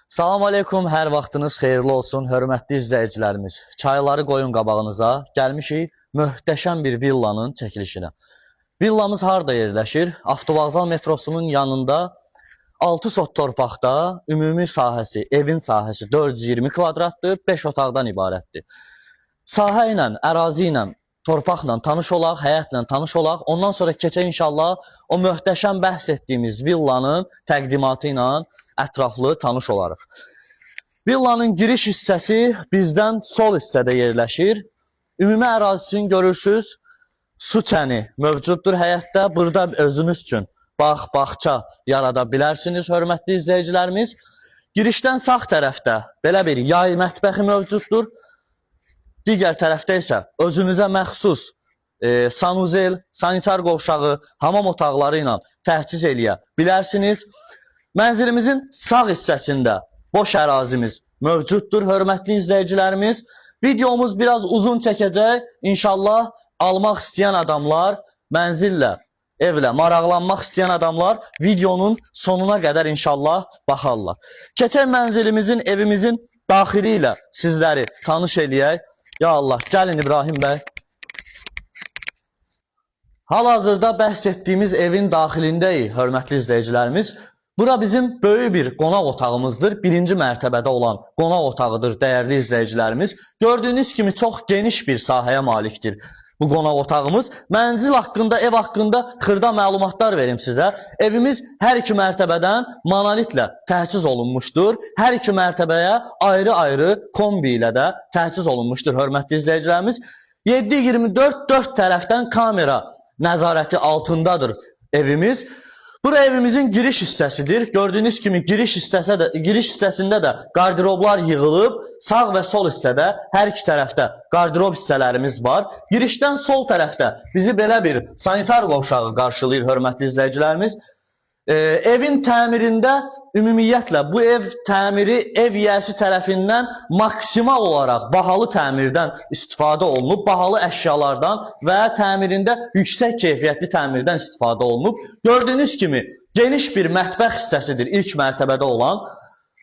Salam aleykum, hər vaxtınız xeyirli olsun, hörmətli izləyicilərimiz. Çayları qoyun qabağınıza, gəlmişik möhtəşəm bir villanın çəkilişinə. Villamız harada yerləşir? Avtovağzal metrosunun yanında 6 sot torpaqda ümumi sahəsi, evin sahəsi 420 kvadratdır, 5 otaqdan ibarətdir. Sahə ilə, ərazi ilə, torpaqla tanış olaq, həyətlə tanış olaq. Ondan sonra keçək inşallah o möhtəşəm bəhs etdiyimiz villanın təqdimatı ilə ətraflı tanış olarıq. Villanın giriş hissəsi bizdən sol hissədə yerləşir. Ümumi ərazisini görürsünüz, su çəni mövcuddur həyətdə. Burada özünüz üçün bağ-bağça yarada bilərsiniz, hörmətli izləyicilərimiz. Girişdən sağ tərəfdə belə bir yay mətbəxi mövcuddur. Digər tərəfdə isə özünüzə məxsus sanuzel, sanitar qovşağı, hamam otaqları ilə təchiz eləyə bilərsiniz. Mənzilimizin sağ hissəsində boş ərazimiz mövcuddur, hörmətli izləyicilərimiz. Videomuz biraz uzun çəkəcək. İnşallah almaq istəyən adamlar, mənzillə, evlə maraqlanmaq istəyən adamlar videonun sonuna qədər inşallah baxarlar. Keçək mənzilimizin, evimizin daxili ilə sizləri tanış eləyək. Ya Allah, gəlin İbrahim bəy. Hal-hazırda bəhs etdiyimiz evin daxilindəyik, hörmətli izləyicilərimiz. Bura bizim böyük bir qonaq otağımızdır. Birinci mərtəbədə olan qonaq otağıdır, dəyərli izləyicilərimiz. Gördüyünüz kimi çox geniş bir sahəyə malikdir bu qonaq otağımız. Mənzil haqqında, ev haqqında xırda məlumatlar verim sizə. Evimiz hər iki mərtəbədən monolitlə təchiz olunmuşdur. Hər iki mərtəbəyə ayrı-ayrı kombi ilə də təchiz olunmuşdur, hörmətli izləyicilərimiz. 7/24 4 tərəfdən kamera nəzarəti altındadır evimiz. Bura evimizin giriş hissəsidir. Gördüyünüz kimi giriş hissəsində də qardiroblar yığılıb. Sağ və sol hissədə hər iki tərəfdə qardirob hissələrimiz var. Girişdən sol tərəfdə bizi belə bir sanitar qovşağı qarşılayır, hörmətli izləyicilərimiz. Evin təmirində ümumiyyətlə bu ev təmiri ev yiyəsi tərəfindən maksimal olaraq bahalı təmirdən istifadə olunub, bahalı əşyalardan və təmirində yüksək keyfiyyətli təmirdən istifadə olunub. Gördüyünüz kimi geniş bir mətbəx hissəsidir ilk mərtəbədə olan.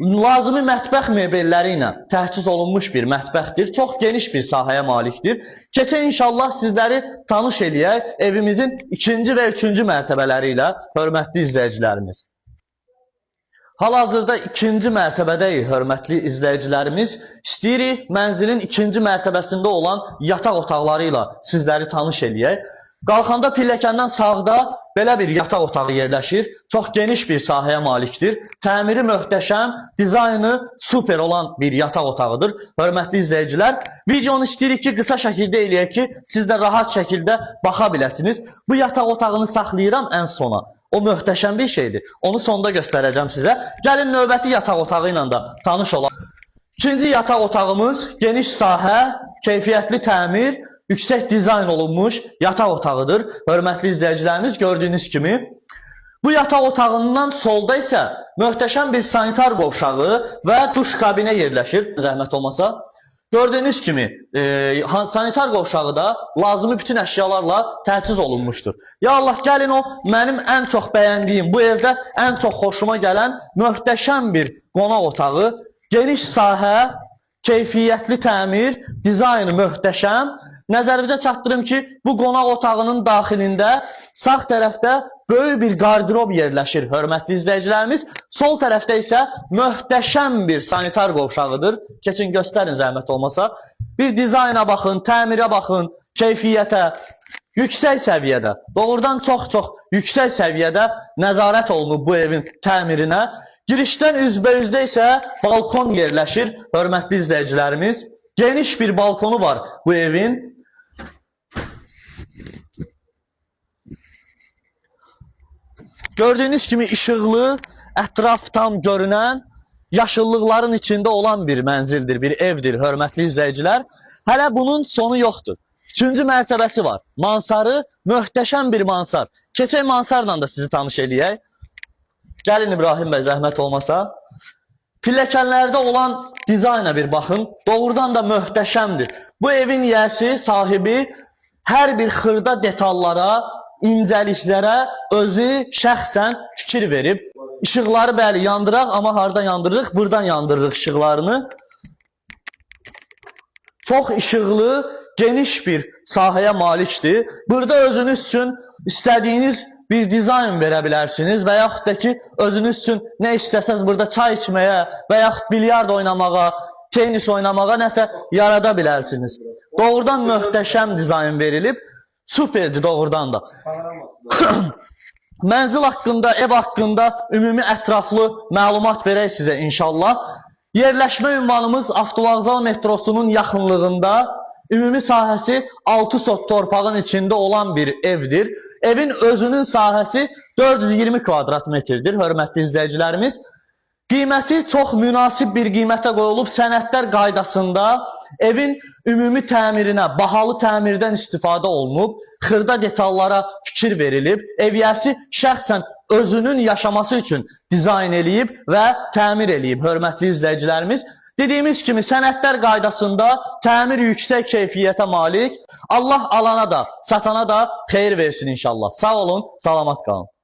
Lazımi mətbəx mebelləri ilə təchiz olunmuş bir mətbəxdir. Çox geniş bir sahəyə malikdir. Keçək inşallah sizləri tanış eləyək evimizin ikinci və üçüncü mərtəbələri ilə, hörmətli izləyicilərimiz. Hal-hazırda ikinci mərtəbədəyik, hörmətli izləyicilərimiz. İstəyirik mənzilin ikinci mərtəbəsində olan yataq otaqları ilə sizləri tanış eləyək. Qalxanda pilləkəndən sağda belə bir yataq otağı yerləşir. Çox geniş bir sahəyə malikdir. Təmiri möhtəşəm, dizaynı super olan bir yataq otağıdır. Hörmətli izləyicilər, videonu istəyirik ki, qısa şəkildə eləyək ki, siz də rahat şəkildə baxa biləsiniz. Bu yataq otağını saxlayıram ən sona. O möhtəşəm bir şeydir. Onu sonda göstərəcəm sizə. Gəlin növbəti yataq otağı ilə də tanış olaq. İkinci yataq otağımız geniş sahə, keyfiyyətli təmir, yüksək dizayn olunmuş yataq otağıdır. Hörmətli izləyicilərimiz, gördüyünüz kimi. Bu yataq otağından solda isə möhtəşəm bir sanitar qovşağı və duş kabinə yerləşir, zəhmət olmasa. Gördüyünüz kimi sanitar qovşağı da lazımi bütün əşyalarla təchiz olunmuşdur. Ya Allah, gəlin o mənim ən çox bəyəndiyim, bu evdə ən çox xoşuma gələn möhtəşəm bir qonaq otağı, geniş sahə, keyfiyyətli təmir, dizaynı möhtəşəm. Nəzərinizə çatdırım ki, bu qonaq otağının daxilində sağ tərəfdə böyük bir qardirob yerləşir, hörmətli izləyicilərimiz. Sol tərəfdə isə möhtəşəm bir sanitar qovşağıdır. Keçin, göstərin zəhmət olmasa. Bir dizayna baxın, təmirə baxın, keyfiyyətə, yüksək səviyyədə, doğrudan çox-çox yüksək səviyyədə nəzarət olunub bu evin təmirinə. Girişdən üzbəyüzdə isə balkon yerləşir, hörmətli izləyicilərimiz. Geniş bir balkonu var bu evin. Gördüyünüz kimi işıqlı, ətrafdan görünən, yaşıllıqların içində olan bir mənzildir, bir evdir, hörmətli izləyicilər. Hələ bunun sonu yoxdur. Üçüncü mərtəbəsi var. Mansarı, möhtəşəm bir mansar. Keçək mansarla da sizi tanış eləyək. Gəlin İbrahim bəy, zəhmət olmasa. Pilləkənlərdə olan dizayna bir baxın. Doğrudan da möhtəşəmdir. Bu evin yiyəsi, sahibi hər bir xırda detallara, incəliklərə özü şəxsən fikir verib. İşıqları bəli yandıraq, amma hardan yandırırıq? Buradan yandırırıq işıqlarını. Çox işıqlı, geniş bir sahəyə malikdir. Burada özünüz üçün istədiyiniz bir dizayn verə bilərsiniz və yaxud da ki, özünüz üçün nə istəsəz burada çay içməyə və yaxud bilyard oynamağa, tenis oynamağa nəsə yarada bilərsiniz. Doğrudan möhtəşəm dizayn verilib. Superdir doğrudan da. Mənzil haqqında, ev haqqında ümumi ətraflı məlumat verək sizə inşallah. Yerləşmə ünvanımız Avtovağzal metrosunun yaxınlığında, ümumi sahəsi 6 sot torpağın içində olan bir evdir. Evin özünün sahəsi 420 kvadrat metrdir, hörmətli izləyicilərimiz. Qiyməti çox münasib bir qiymətə qoyulub, sənədlər qaydasında evin ümumi təmirinə, bahalı təmirdən istifadə olunub, xırda detallara fikir verilib, evyəsi şəxsən özünün yaşaması üçün dizayn eləyib və təmir eləyib, hörmətli izləyicilərimiz. Dediyimiz kimi sənədlər qaydasında təmir yüksək keyfiyyətə malik. Allah alana da, satana da xeyir versin inşallah. Sağ olun, salamat qalın.